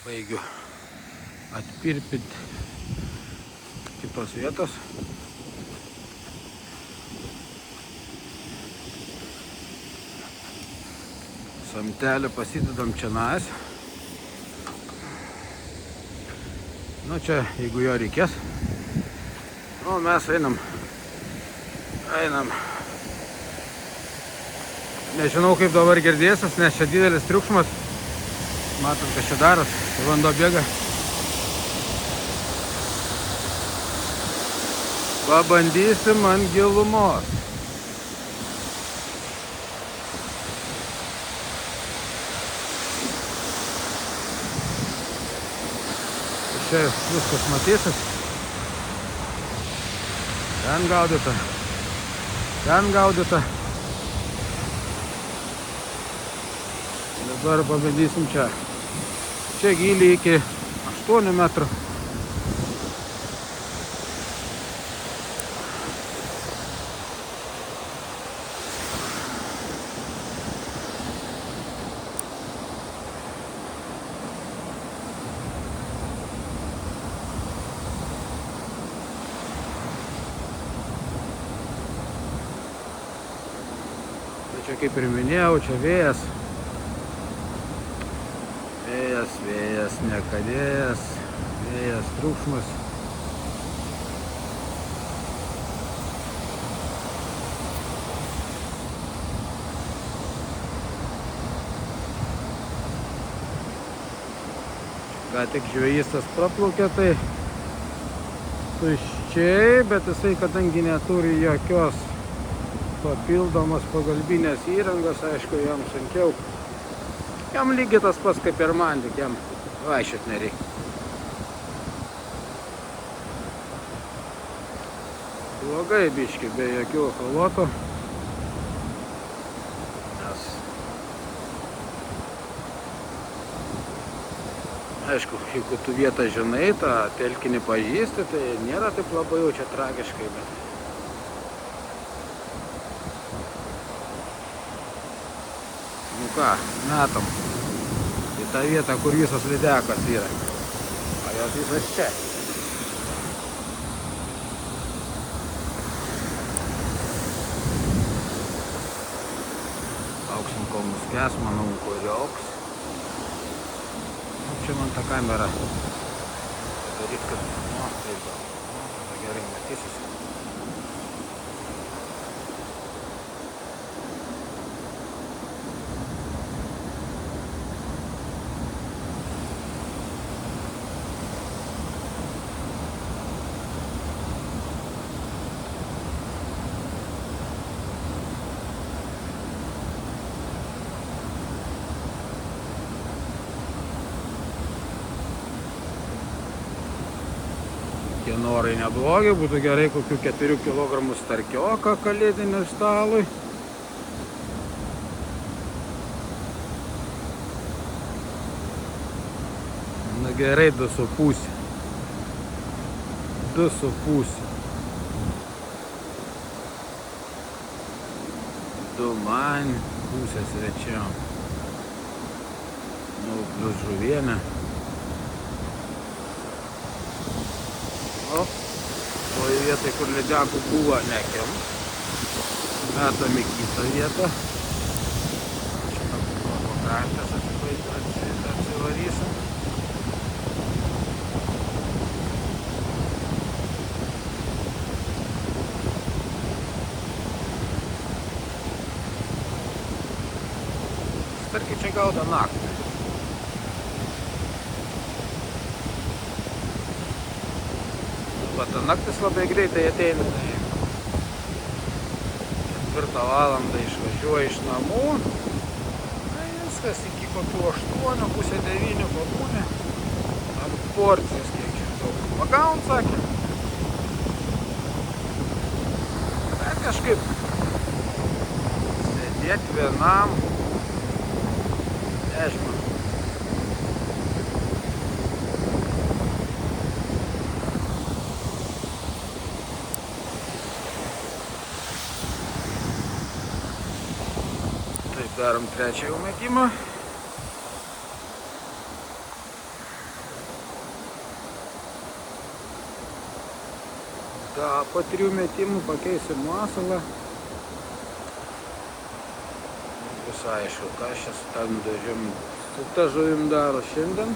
baigiu atpirpinti kitos vietos. Samtelį pasidedam čionais. Nu čia, jeigu jo reikės. Nu, mes einam. Nežinau, kaip dabar girdėsis, nes čia didelis triukšmas. Matot, kas čia daros. Vanduo bėga. Pabandysim ant gilumos. Čia viskas matysis. Ten gaudyta. Dabar pabandysim čia. Čia gylį iki 8 metrų. Čia kaip ir minėjau, čia vėjas. Vėjas, nekadėjas, vėjas, triukšmas. Ką tik žvejystas praplaukė, tai tuščiai, bet jisai, kadangi neturi jokios papildomos pagalbinės įrangos, aišku, jam sunkiau. Jam lygiai tas pats kaip ir man, tik jam vaikščiot nereikia. Blogai biški, be jokių echolotų. Nes, aišku, jeigu tu vietą žinai, tą telkinį pažįsti, tai nėra taip labai jau čia tragiškai, bet nu ką, metam į tą vietą, kur visas lydekas yra. O jos visas čia. Lauksim, kol nuskęs, manau, kuriauks. Čia man tą kamerą padaryt, kad taip gal. Gerai matysis. Norai neblogi, būtų gerai kokių 4 kg starkioką kalėdiniui stalui. Na gerai, 2,5. 2,5. 2 man, pusę svečiam. Nu, plius žuvienė. O, toje vietoje, kur lydekų buvo, nekiam. Metam į kitą vietą. Šitą pakrantės atsivarysim. Starkiai čia gaudo naktį. Ta naktis labai greitai ateina, tai 4 valandą išvažiuoju iš namų, tai viskas iki kokių 8, pusę 9 pabūnė, ar porcijas kiek čia daug pagaun, sakė, bet kažkaip sėdėti vienam, nežinau. Darom trečią jau metimą. Po 3 metimų pakeisim masalą. Bus aišku, ką aš su tam dažim, su ta žuvim daro šiandien.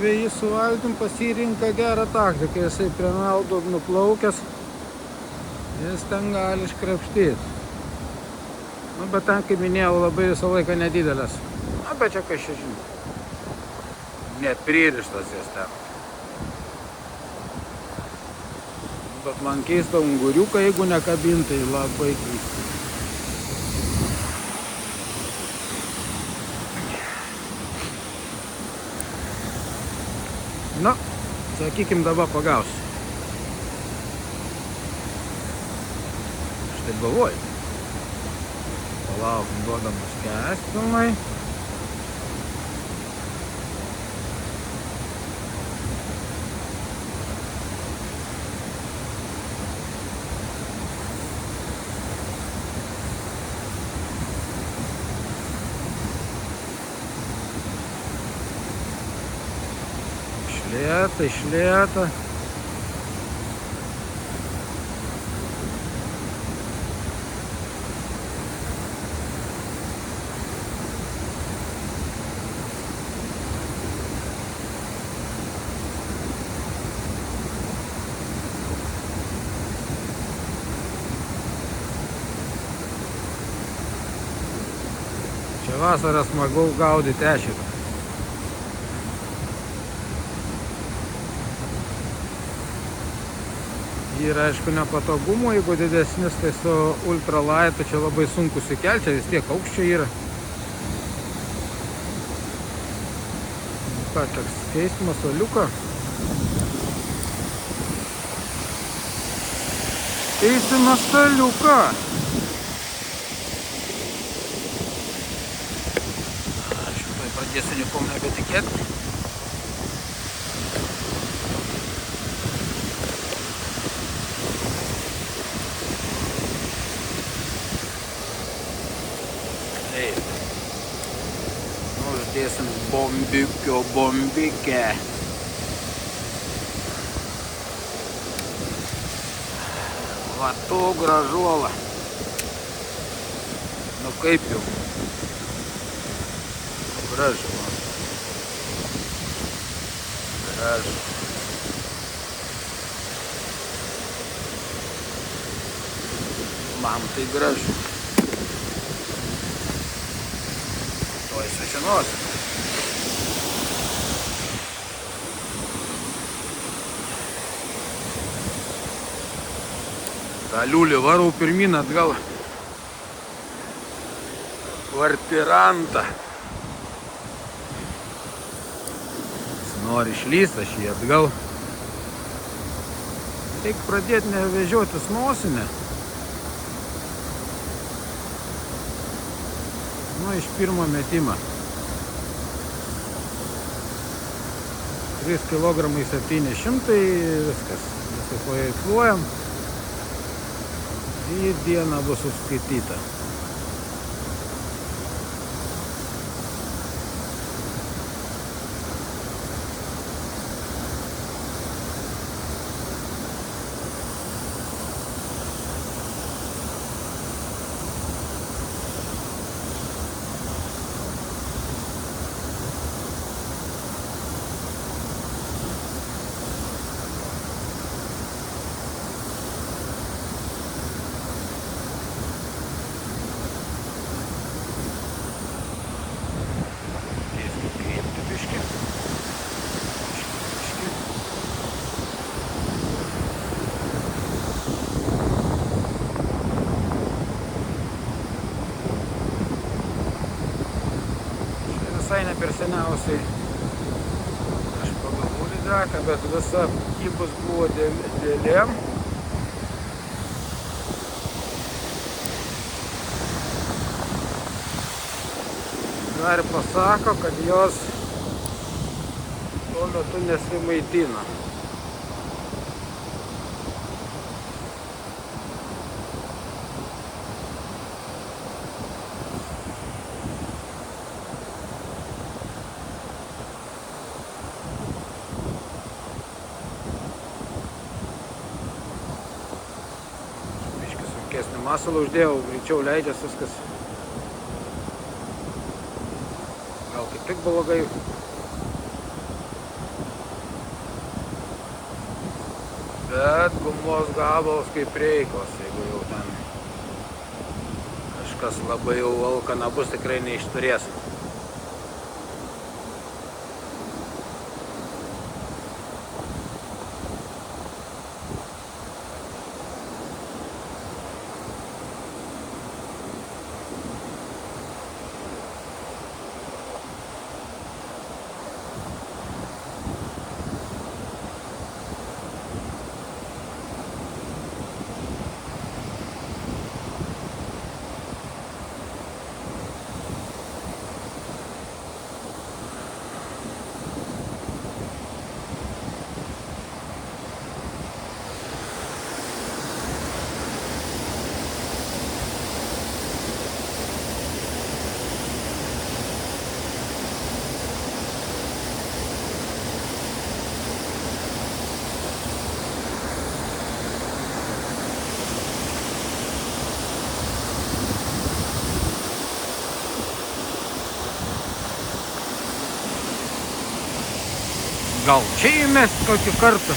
Žvejys su valtim pasirinka gerą taktiką, jisai prie naudo nuplaukęs, jis ten gali iškrapštyti. Nu, bet ten, kaip minėjau, labai visą laiką nedidelės. Na, bet čia kas čia žinau. Net pririštas jas ten. Bet man keista unguriuką, jeigu nekabintai, labai keista. Nu, sakykim, dabar pagausiu. Štai galvoju. Palaukim, duodamas kęsti pilnai. Iš lėto. Čia vasarą smagu gaudyti ešerį. Yra, aišku, nepatogumo, jeigu didesnis, tai su ultralaitu čia labai sunku sikelti, čia vis tiek aukščio yra. Ką, toks keistimas oliuką. Keistimas oliuką. Aš jau tai pradėsiu nikom nebetikėti. Uždėsim bombikę. Va tu gražuola. Nu kaip jau. Gražu. Gražu. Man tai gražu. Tuoj sužinosim. tą liulį varau pirmin atgal. Kvartirantą. Jis nori išlyst, aš jį atgal. Reik pradėti nevežiotis nosinę. Nu, iš pirmo metimą. 3 kg 700, viskas. Nusipaveiksluojam. Ir diena bus užskaityta. Visai ne per seniausiai aš pagavau lydeką, bet visa kibus buvo dėlėm. dar pasako, kad jos tuo metu nesimaitina. Sunkesnį masalą uždėjau, greičiau leidžias viskas. Gal kaip tik blogai. Bet gumos gabalas kaip reikalas, jeigu jau ten kažkas labai jau alkana bus, tikrai neišturės. Gal čia įmest kokį kartą?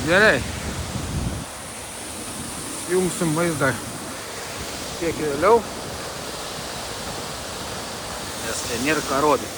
Gerai. Jungsim vaizdą kiek vėliau, nes ten nėra ką rodyti.